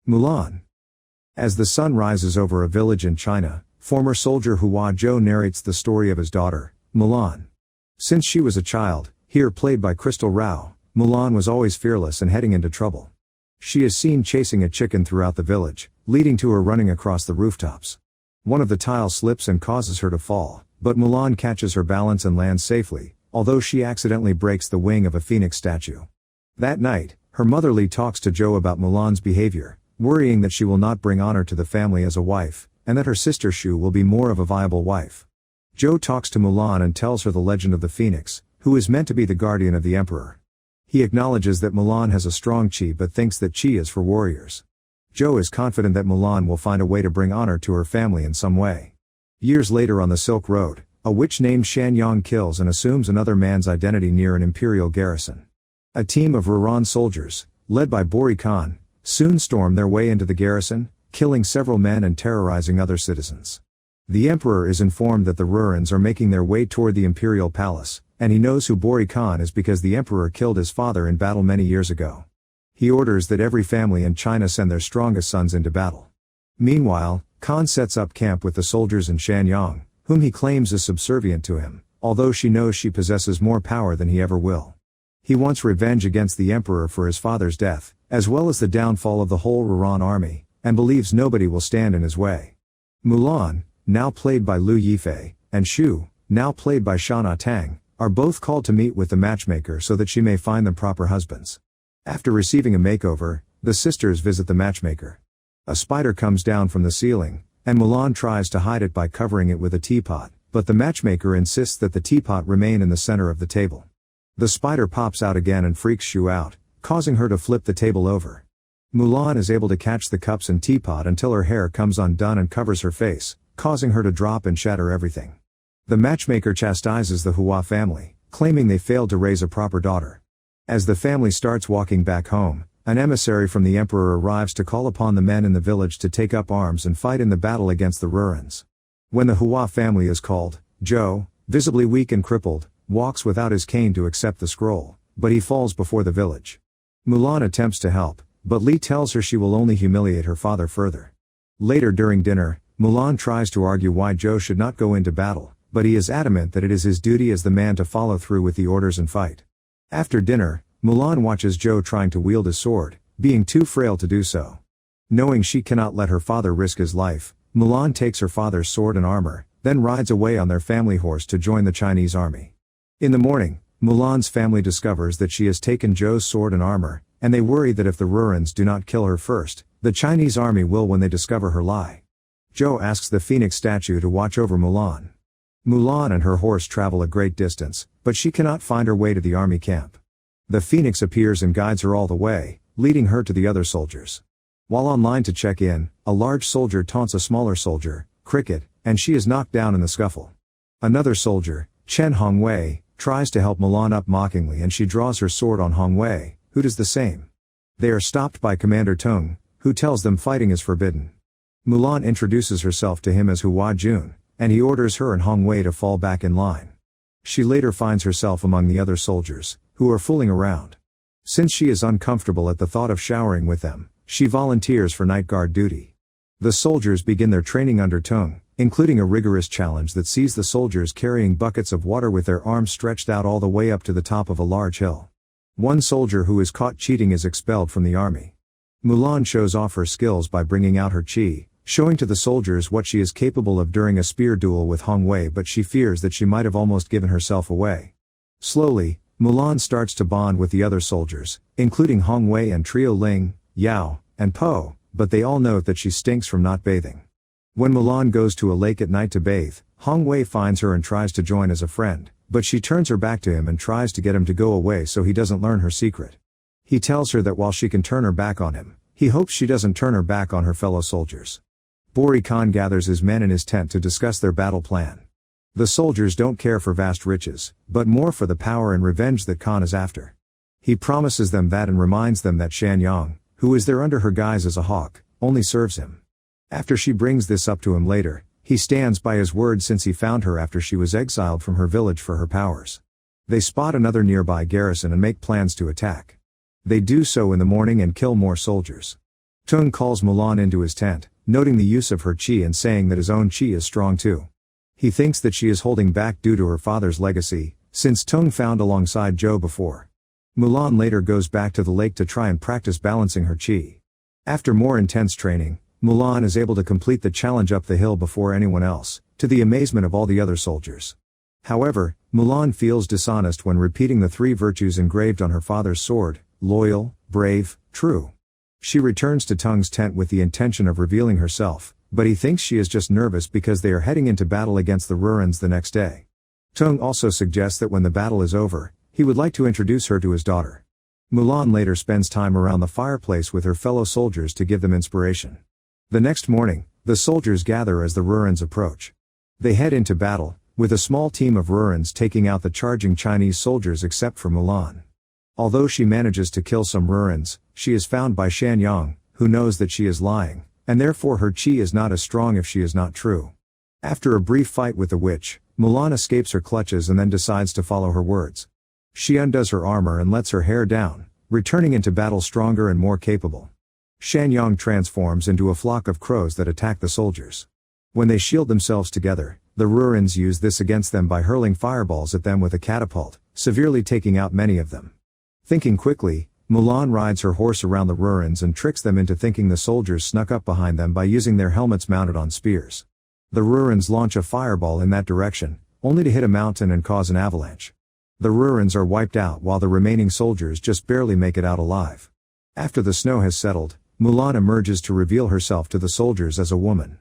Mulan. As the sun rises over a village in China, former soldier Hua Zhou narrates the story of his daughter, Mulan. Since she was a child, here played by Crystal Rao, Mulan was always fearless and heading into trouble. She is seen chasing a chicken throughout the village, leading to her running across the rooftops. One of the tiles slips and causes her to fall, but Mulan catches her balance and lands safely, although she accidentally breaks the wing of a phoenix statue. That night, her mother Li talks to Zhou about Mulan's behavior, worrying that she will not bring honor to the family as a wife, and that her sister Shu will be more of a viable wife. Zhou talks to Mulan and tells her the legend of the phoenix, who is meant to be the guardian of the emperor. He acknowledges that Mulan has a strong qi but thinks that qi is for warriors. Zhou is confident that Mulan will find a way to bring honor to her family in some way. Years later on the Silk Road, a witch named Shan Yang kills and assumes another man's identity near an imperial garrison. A team of Ruran soldiers, led by Bori Khan, soon storm their way into the garrison, killing several men and terrorizing other citizens. The emperor is informed that the Rurans are making their way toward the imperial palace, and he knows who Bori Khan is because the emperor killed his father in battle many years ago. He orders that every family in China send their strongest sons into battle. Meanwhile, Khan sets up camp with the soldiers in Shanyang, whom he claims is subservient to him, although she knows she possesses more power than he ever will. He wants revenge against the emperor for his father's death, as well as the downfall of the whole Ruran army, and believes nobody will stand in his way. Mulan, now played by Liu Yifei, and Shu, now played by Shana Tang, are both called to meet with the matchmaker so that she may find them proper husbands. After receiving a makeover, the sisters visit the matchmaker. A spider comes down from the ceiling, and Mulan tries to hide it by covering it with a teapot, but the matchmaker insists that the teapot remain in the center of the table. The spider pops out again and freaks Shu out, causing her to flip the table over. Mulan is able to catch the cups and teapot until her hair comes undone and covers her face, causing her to drop and shatter everything. The matchmaker chastises the Hua family, claiming they failed to raise a proper daughter. As the family starts walking back home, an emissary from the emperor arrives to call upon the men in the village to take up arms and fight in the battle against the Rurans. When the Hua family is called, Zhou, visibly weak and crippled, walks without his cane to accept the scroll, but he falls before the village. Mulan attempts to help, but Li tells her she will only humiliate her father further. Later during dinner, Mulan tries to argue why Zhou should not go into battle, but he is adamant that it is his duty as the man to follow through with the orders and fight. After dinner, Mulan watches Zhou trying to wield his sword, being too frail to do so. Knowing she cannot let her father risk his life, Mulan takes her father's sword and armor, then rides away on their family horse to join the Chinese army. In the morning, Mulan's family discovers that she has taken Zhou's sword and armor, and they worry that if the Rurans do not kill her first, the Chinese army will when they discover her lie. Zhou asks the phoenix statue to watch over Mulan. Mulan and her horse travel a great distance, but she cannot find her way to the army camp. The phoenix appears and guides her all the way, leading her to the other soldiers. While online to check in, a large soldier taunts a smaller soldier, Cricket, and she is knocked down in the scuffle. Another soldier, Chen Hongwei, tries to help Mulan up mockingly and she draws her sword on Hongwei, who does the same. They are stopped by Commander Tung, who tells them fighting is forbidden. Mulan introduces herself to him as Hua Jun, and he orders her and Hongwei to fall back in line. She later finds herself among the other soldiers, who are fooling around. Since she is uncomfortable at the thought of showering with them, she volunteers for night guard duty. The soldiers begin their training under Tung, including a rigorous challenge that sees the soldiers carrying buckets of water with their arms stretched out all the way up to the top of a large hill. One soldier who is caught cheating is expelled from the army. Mulan shows off her skills by bringing out her qi, showing to the soldiers what she is capable of during a spear duel with Hongwei, but she fears that she might have almost given herself away. Slowly, Mulan starts to bond with the other soldiers, including Hongwei and Trio Ling, Yao, and Po, but they all note that she stinks from not bathing. When Mulan goes to a lake at night to bathe, Hongwei finds her and tries to join as a friend, but she turns her back to him and tries to get him to go away so he doesn't learn her secret. He tells her that while she can turn her back on him, he hopes she doesn't turn her back on her fellow soldiers. Bori Khan gathers his men in his tent to discuss their battle plan. The soldiers don't care for vast riches, but more for the power and revenge that Khan is after. He promises them that and reminds them that Shan Yang, who is there under her guise as a hawk, only serves him. After she brings this up to him later, he stands by his word since he found her after she was exiled from her village for her powers. They spot another nearby garrison and make plans to attack. They do so in the morning and kill more soldiers. Tung calls Mulan into his tent, noting the use of her qi and saying that his own qi is strong too. He thinks that she is holding back due to her father's legacy, since Tung found alongside Zhou before. Mulan later goes back to the lake to try and practice balancing her qi. After more intense training, Mulan is able to complete the challenge up the hill before anyone else, to the amazement of all the other soldiers. However, Mulan feels dishonest when repeating the 3 virtues engraved on her father's sword: loyal, brave, true. She returns to Tung's tent with the intention of revealing herself, but he thinks she is just nervous because they are heading into battle against the Ruins the next day. Tung also suggests that when the battle is over, he would like to introduce her to his daughter. Mulan later spends time around the fireplace with her fellow soldiers to give them inspiration. The next morning, the soldiers gather as the Ruins approach. They head into battle, with a small team of Ruins taking out the charging Chinese soldiers except for Mulan. Although she manages to kill some Ruins, she is found by Shan Yang, who knows that she is lying, and therefore her qi is not as strong if she is not true. After a brief fight with the witch, Mulan escapes her clutches and then decides to follow her words. She undoes her armor and lets her hair down, returning into battle stronger and more capable. Shan Yang transforms into a flock of crows that attack the soldiers. When they shield themselves together, the Ruins use this against them by hurling fireballs at them with a catapult, severely taking out many of them. Thinking quickly, Mulan rides her horse around the Ruins and tricks them into thinking the soldiers snuck up behind them by using their helmets mounted on spears. The Ruins launch a fireball in that direction, only to hit a mountain and cause an avalanche. The Ruins are wiped out while the remaining soldiers just barely make it out alive. After the snow has settled, Mulan emerges to reveal herself to the soldiers as a woman.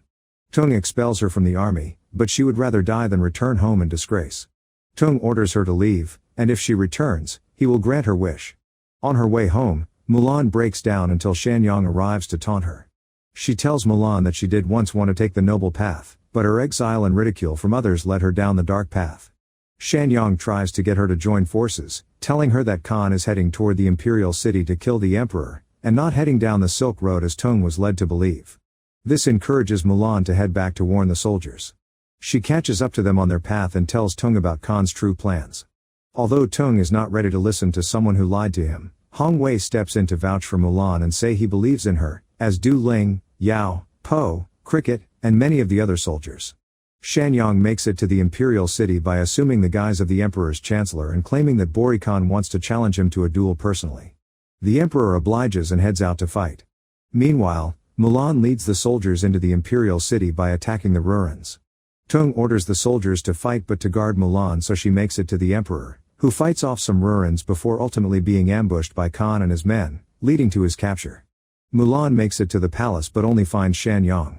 Tung expels her from the army, but she would rather die than return home in disgrace. Tung orders her to leave, and if she returns, he will grant her wish. On her way home, Mulan breaks down until Shan Yang arrives to taunt her. She tells Mulan that she did once want to take the noble path, but her exile and ridicule from others led her down the dark path. Shan Yang tries to get her to join forces, telling her that Khan is heading toward the imperial city to kill the emperor, and not heading down the Silk Road as Tung was led to believe. This encourages Mulan to head back to warn the soldiers. She catches up to them on their path and tells Tung about Khan's true plans. Although Tung is not ready to listen to someone who lied to him, Hong Wei steps in to vouch for Mulan and say he believes in her, as do Ling, Yao, Po, Cricket, and many of the other soldiers. Shan Yang makes it to the imperial city by assuming the guise of the emperor's chancellor and claiming that Bori Khan wants to challenge him to a duel personally. The emperor obliges and heads out to fight. Meanwhile, Mulan leads the soldiers into the imperial city by attacking the Ruins. Tung orders the soldiers to fight but to guard Mulan, so she makes it to the emperor, who fights off some Ruins before ultimately being ambushed by Khan and his men, leading to his capture. Mulan makes it to the palace but only finds Shan Yang.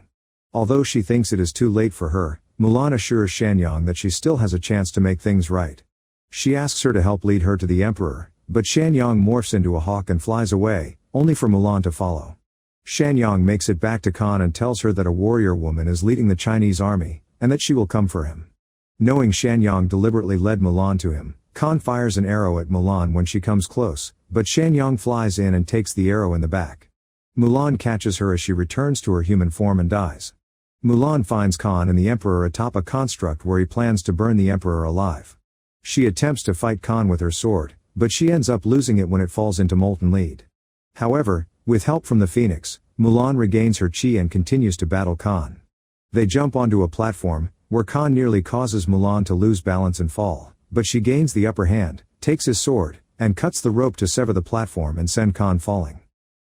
Although she thinks it is too late for her, Mulan assures Shan Yang that she still has a chance to make things right. She asks her to help lead her to the emperor, but Shan Yang morphs into a hawk and flies away, only for Mulan to follow. Shan Yang makes it back to Khan and tells her that a warrior woman is leading the Chinese army, and that she will come for him. Knowing Shan Yang deliberately led Mulan to him, Khan fires an arrow at Mulan when she comes close, but Shan Yang flies in and takes the arrow in the back. Mulan catches her as she returns to her human form and dies. Mulan finds Khan and the emperor atop a construct where he plans to burn the emperor alive. She attempts to fight Khan with her sword, but she ends up losing it when it falls into molten lead. However, with help from the Phoenix, Mulan regains her qi and continues to battle Khan. They jump onto a platform, where Khan nearly causes Mulan to lose balance and fall, but she gains the upper hand, takes his sword, and cuts the rope to sever the platform and send Khan falling.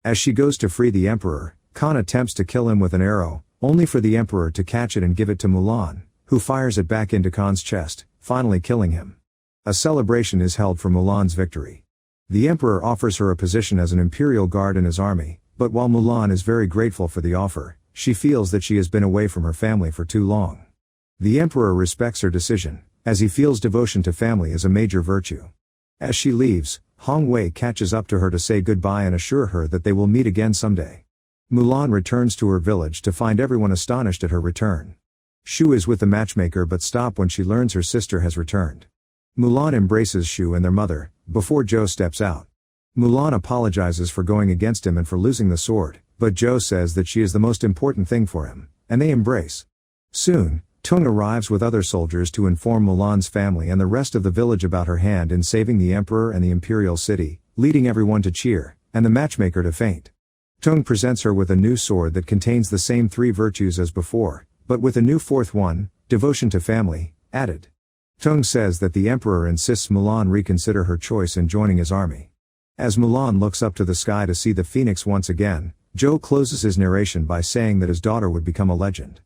As she goes to free the emperor, Khan attempts to kill him with an arrow, only for the emperor to catch it and give it to Mulan, who fires it back into Khan's chest, finally killing him. A celebration is held for Mulan's victory. The emperor offers her a position as an imperial guard in his army, but while Mulan is very grateful for the offer, she feels that she has been away from her family for too long. The emperor respects her decision, as he feels devotion to family is a major virtue. As she leaves, Hong Wei catches up to her to say goodbye and assure her that they will meet again someday. Mulan returns to her village to find everyone astonished at her return. Shu is with the matchmaker but stop when she learns her sister has returned. Mulan embraces Shu and their mother, before Zhou steps out. Mulan apologizes for going against him and for losing the sword, but Zhou says that she is the most important thing for him, and they embrace. Soon, Tung arrives with other soldiers to inform Mulan's family and the rest of the village about her hand in saving the emperor and the imperial city, leading everyone to cheer, and the matchmaker to faint. Tong presents her with a new sword that contains the same 3 virtues as before, but with a new 4th one, devotion to family, added. Tong says that the emperor insists Mulan reconsider her choice in joining his army. As Mulan looks up to the sky to see the phoenix once again, Zhou closes his narration by saying that his daughter would become a legend.